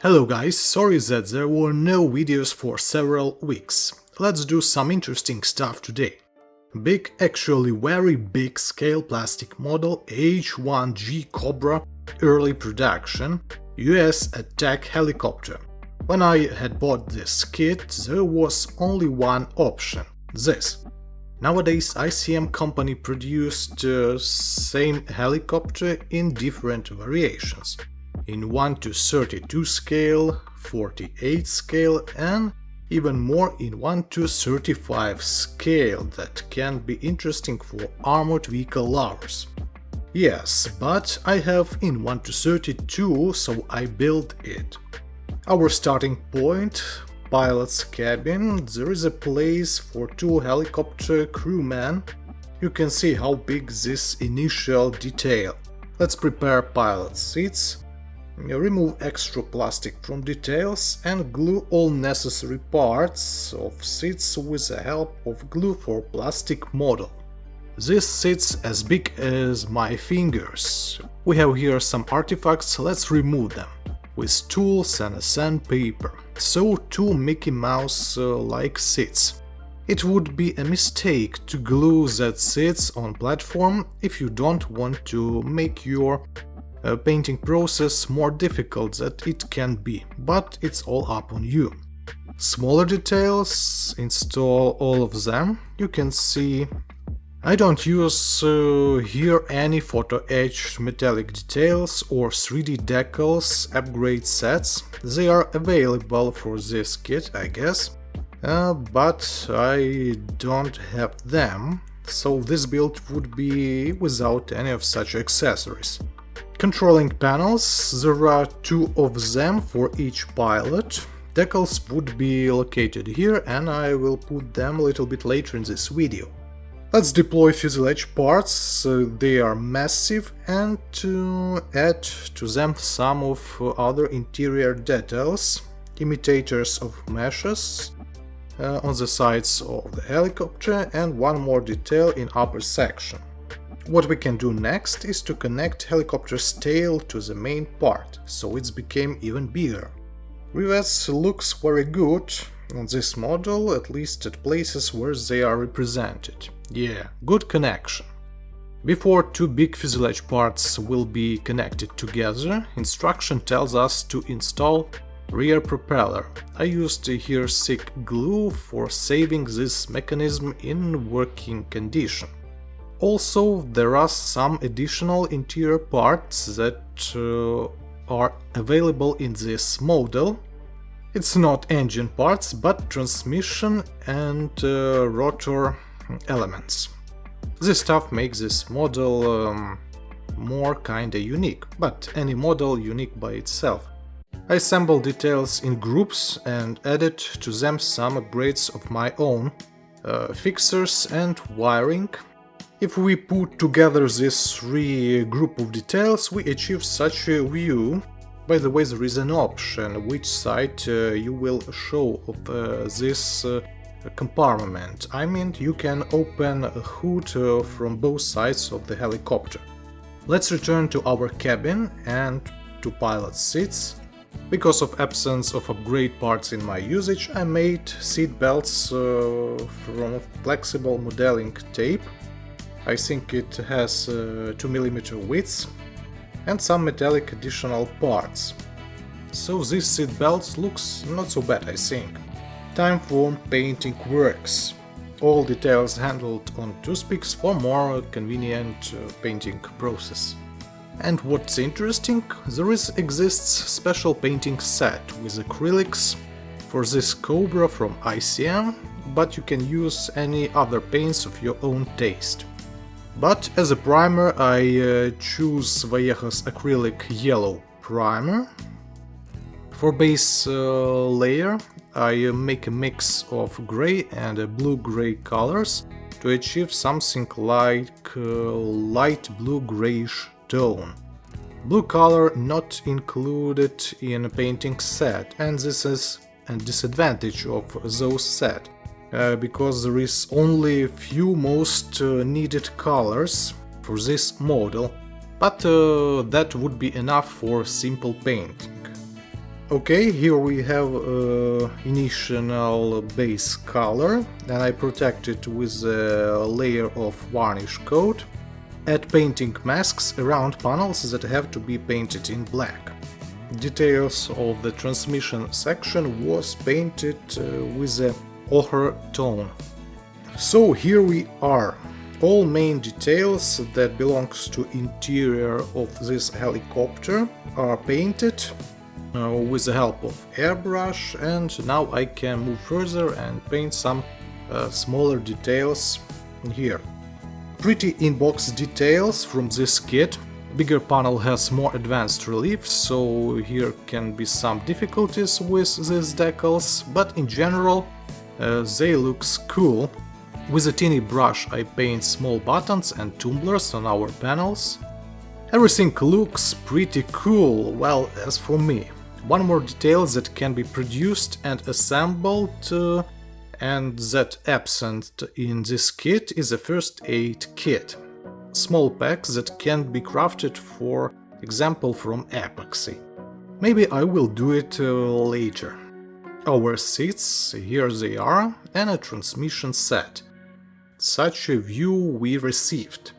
Hello guys, sorry that there were no videos for several weeks. Let's do some interesting stuff today. Big, actually very big scale plastic model AH-1G Cobra early production US attack helicopter. When I had bought this kit, there was only one option, this. Nowadays ICM company produced same helicopter in different variations. In 1:32 scale, 48 scale and even more in 1:35 scale that can be interesting for armored vehicle lovers. Yes, but I have in 1:32, so I built it. Our starting point, pilot's cabin, there is a place for two helicopter crewmen. You can see how big this initial detail. Let's prepare pilot seats. Remove extra plastic from details and glue all necessary parts of seats with the help of glue for plastic model. This sits as big as my fingers. We have here some artifacts, let's remove them. With tools and a sandpaper. So two Mickey Mouse-like seats. It would be a mistake to glue that seats on platform if you don't want to make your painting process more difficult than it can be, but it's all up on you. Smaller details, install all of them. You can see I don't use here any photo etched metallic details or 3D decals upgrade sets. They are available for this kit, I guess, but I don't have them, so this build would be without any of such accessories. Controlling panels, there are two of them for each pilot. Decals would be located here and I will put them a little bit later in this video. Let's deploy fuselage parts, they are massive, and to add to them some of other interior details, imitators of meshes on the sides of the helicopter and one more detail in upper section. What we can do next is to connect helicopter's tail to the main part, so it became even bigger. Rivets looks very good on this model, at least at places where they are represented. Yeah, good connection. Before two big fuselage parts will be connected together, instruction tells us to install rear propeller. I used here thick glue for saving this mechanism in working condition. Also, there are some additional interior parts that are available in this model. It's not engine parts, but transmission and rotor elements. This stuff makes this model more kinda unique, but any model unique by itself. I assembled details in groups and added to them some upgrades of my own, fixers and wiring. If we put together this three group of details, we achieve such a view. By the way, there is an option which side you will show of this compartment. I mean, you can open a hood from both sides of the helicopter. Let's return to our cabin and to pilot seats. Because of absence of upgrade parts in my usage, I made seat belts from flexible modeling tape. I think it has 2mm width and some metallic additional parts. So this seat belt looks not so bad, I think. Time for painting works. All details handled on toothpicks for more convenient painting process. And what's interesting, there exists special painting set with acrylics for this Cobra from ICM, but you can use any other paints of your own taste. But as a primer I choose Vallejo's acrylic yellow primer. For base layer I make a mix of grey and blue-grey colors to achieve something like light blue-greyish tone. Blue color not included in a painting set, and this is a disadvantage of those sets. Because there is only a few most needed colors for this model, but that would be enough for simple painting. Okay, here we have initial base color, and I protect it with a layer of varnish coat. Add painting masks around panels that have to be painted in black. Details of the transmission section was painted with a ochre tone. So here we are. All main details that belongs to interior of this helicopter are painted with the help of airbrush, and now I can move further and paint some smaller details here. Pretty in-box details from this kit. Bigger panel has more advanced relief, so here can be some difficulties with these decals, but in general they looks cool. With a teeny brush I paint small buttons and tumblers on our panels. Everything looks pretty cool, well, as for me. One more detail that can be produced and assembled and that absent in this kit is a first aid kit. Small packs that can be crafted, for example, from epoxy. Maybe I will do it later. Our seats, here they are, and a transmission set. Such a view we received.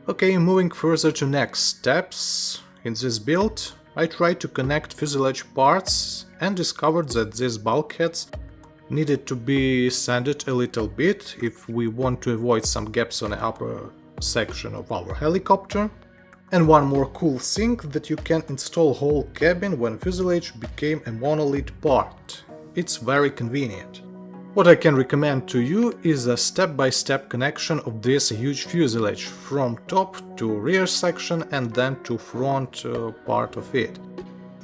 Okay, moving further to next steps. In this build, I tried to connect fuselage parts and discovered that these bulkheads needed to be sanded a little bit if we want to avoid some gaps on the upper section of our helicopter. And one more cool thing, that you can install whole cabin when fuselage became a monolith part. It's very convenient. What I can recommend to you is a step-by-step connection of this huge fuselage from top to rear section and then to front part of it.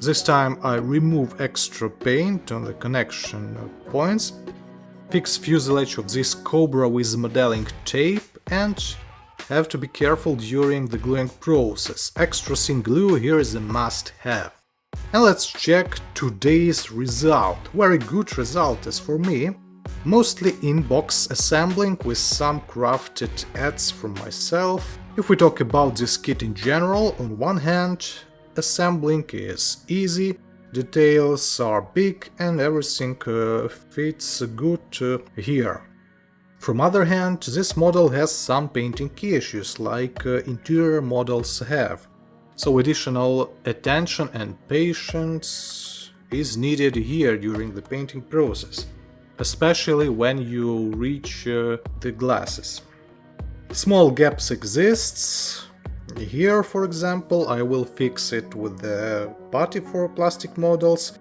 This time I remove extra paint on the connection points, fix fuselage of this Cobra with modeling tape, and have to be careful during the gluing process. Extra thin glue here is a must-have. And let's check today's result. Very good result as for me. Mostly in-box assembling with some crafted adds from myself. If we talk about this kit in general, on one hand, assembling is easy, details are big and everything fits good here. From other hand, this model has some painting issues like interior models have. So additional attention and patience is needed here during the painting process, especially when you reach the glasses. Small gaps exists. Here, for example, I will fix it with the putty for plastic models.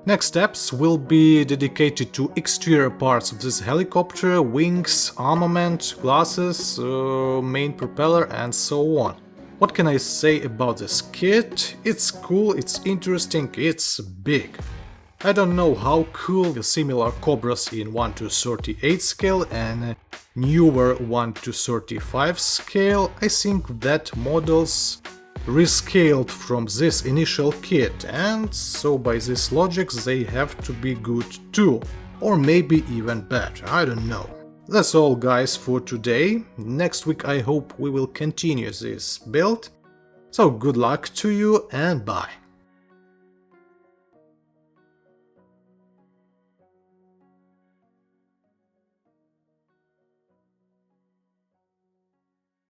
Next steps will be dedicated to exterior parts of this helicopter, wings, armament, glasses, main propeller and so on. What can I say about this kit? It's cool, it's interesting, it's big. I don't know how cool the similar Cobras in 1:38 scale and newer 1:35 scale. I think that models rescaled from this initial kit, and so by this logic they have to be good too, or maybe even better, I don't know. That's all guys for today. Next week I hope we will continue this build. So good luck to you and bye.